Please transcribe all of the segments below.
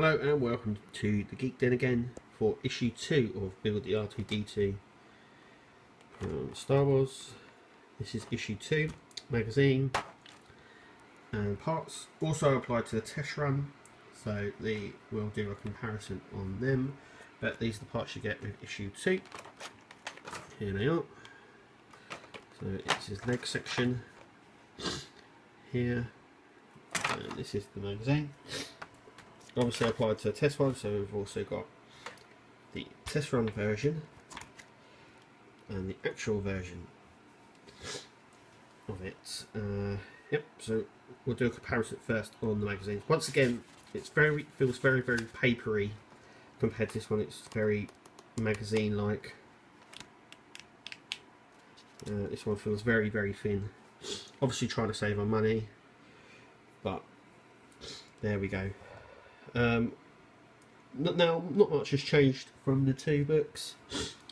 Hello and welcome to the Geek Den again for issue 2 of Build the R2-D2 Star Wars. This is issue 2, magazine and parts. Also applied to the test run, so we'll do a comparison on them. But these are the parts you get with issue 2. Here they are. So it's his leg section here, and this is the magazine. Obviously applied to the test one, so we've also got the test run version and the actual version of it. Yep, so we'll do a comparison first on the magazines. Once again, it feels very papery compared to this one. It's very magazine like. This one feels very thin. Obviously trying to save on money, but there we go. Not much has changed from the two books,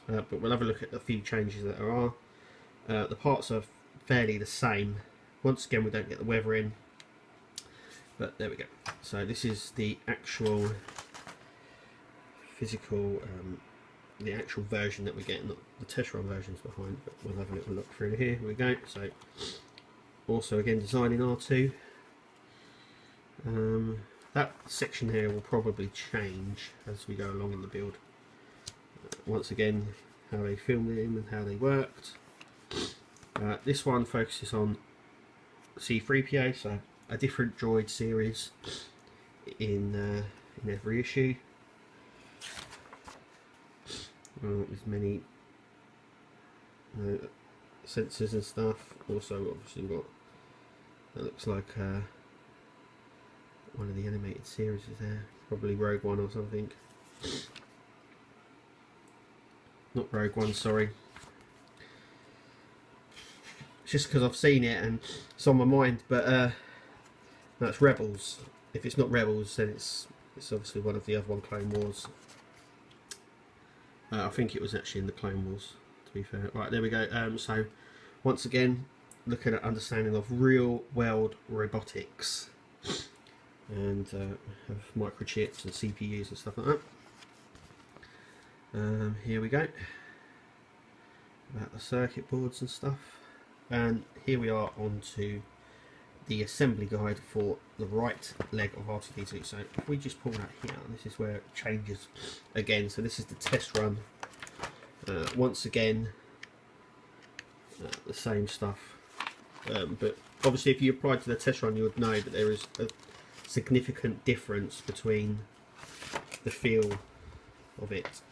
but we'll have a look at a few changes that there are. The parts are fairly the same. Once again, we don't get the weather in, but there we go. So this is the actual physical, the actual version that we get, not the test run versions behind, but we'll have a little look through here. Here we go. So also again design in R2. That section here will probably change as we go along in the build. Once again, how they filmed him and how they worked. This one focuses on C-3PO, so a different droid series in every issue. There's many sensors and stuff. Also, obviously, got that looks like one of the animated series is there, probably Rogue One or something. Not Rogue One, sorry. It's just because I've seen it and it's on my mind, but that's Rebels. If it's not Rebels, then it's obviously one of the other one, Clone Wars. I think it was actually in the Clone Wars, to be fair. Right, there we go. So once again, looking at understanding of real world robotics. And have microchips and CPUs and stuff like that. Here we go, about the circuit boards and stuff, and here we are onto the assembly guide for the right leg of R2-D2. So if we just pull that here, this is where it changes again. So this is the test run. Once again, the same stuff, but obviously if you applied to the test run, you would know that there is a significant difference between the feel of it.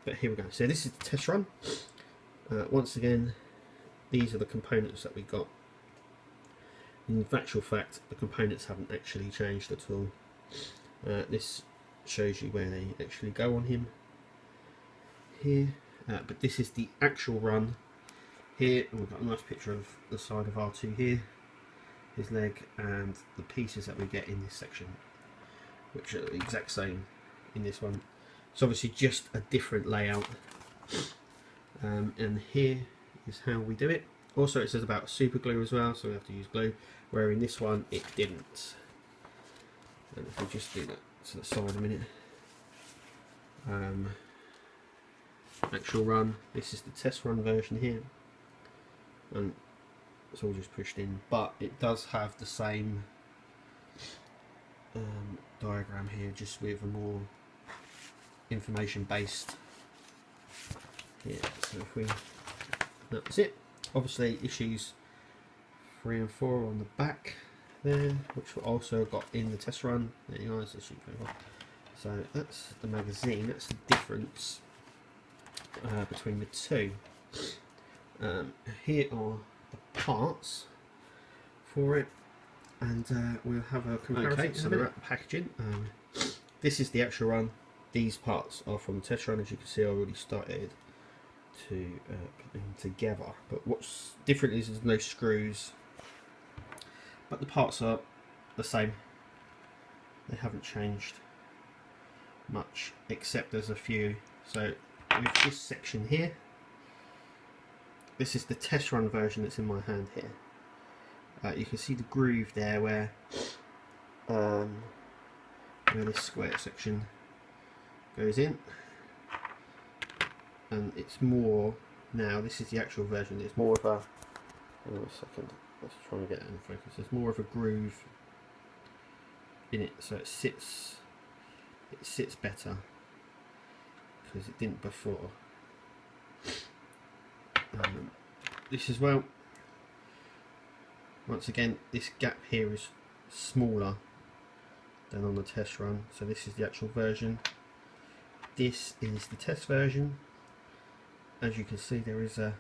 But here we go. So this is the test run. Once again, these are the components that we got. In actual fact, the components haven't actually changed at all. This shows you where they actually go on him here, but this is the actual run here, and we've got a nice picture of the side of R2 here, his leg, and the pieces that we get in this section, which are the exact same in this one. It's obviously just a different layout, and here is how we do it. Also, it says about super glue as well, so we have to use glue, where in this one it didn't. And if we just do that to the side a minute, actual run, this is the test run version here, and it's all just pushed in, but it does have the same diagram here, just with a more information based here. So if we, that's it. Obviously issues 3 and 4 on the back there, which we also got in the test run. There you are, it's a sheet paper. So that's the magazine, that's the difference between the two. Here are the parts for it, and we'll have a comparison. Okay, so they're at the packaging. This is the actual run. These parts are from the test run. As you can see, I already started to put them together, but what's different is there's no screws, but the parts are the same. They haven't changed much, except there's a few. So with this section here, this is the test run version that's in my hand here. You can see the groove there where where this square section goes in, and it's more now. This is the actual version. It's more of a. Hang on a second. Let's try and get it in focus. There's more of a groove in it, so it sits better because it didn't before. This as well. Once again, this gap here is smaller than on the test run, so this is the actual version. This is the test version. As you can see, there is a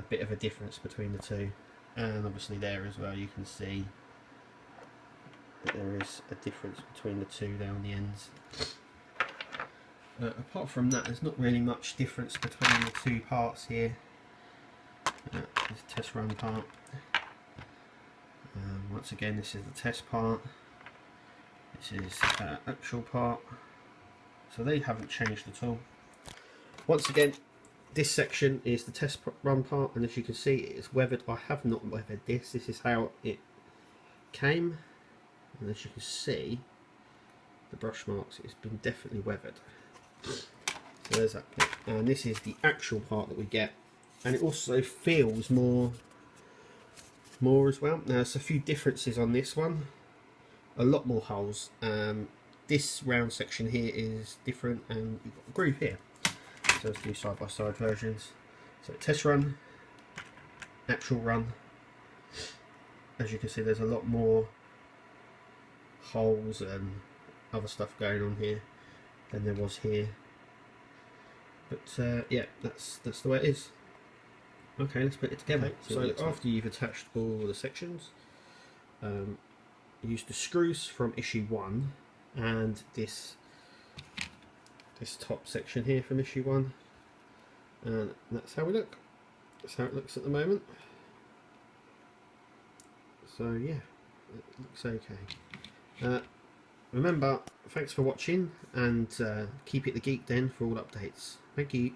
bit of a difference between the two, and obviously there as well you can see that there is a difference between the two there on the ends. Apart from that, there's not really much difference between the two parts here. This test run part. Once again, this is the test part. This is actual part. So they haven't changed at all. Once again, this section is the test run part, and as you can see, it is weathered. I have not weathered this. This is how it came, and as you can see, the brush marks. It's been definitely weathered. So there's that bit. And this is the actual part that we get, and it also feels more as well. Now there's a few differences on this one. A lot more holes. This round section here is different, and you've got a groove here. So let's do side by side versions. So test run, actual run. As you can see, there's a lot more holes and other stuff going on here than there was here. But yeah, that's the way it is. Okay, let's put it together. Okay, so after you've attached all the sections, use the screws from issue 1 and this top section here from issue 1, and that's how we look. That's how it looks at the moment. So yeah, it looks okay. Remember, thanks for watching, and keep it the Geek Den for all updates. Thank you.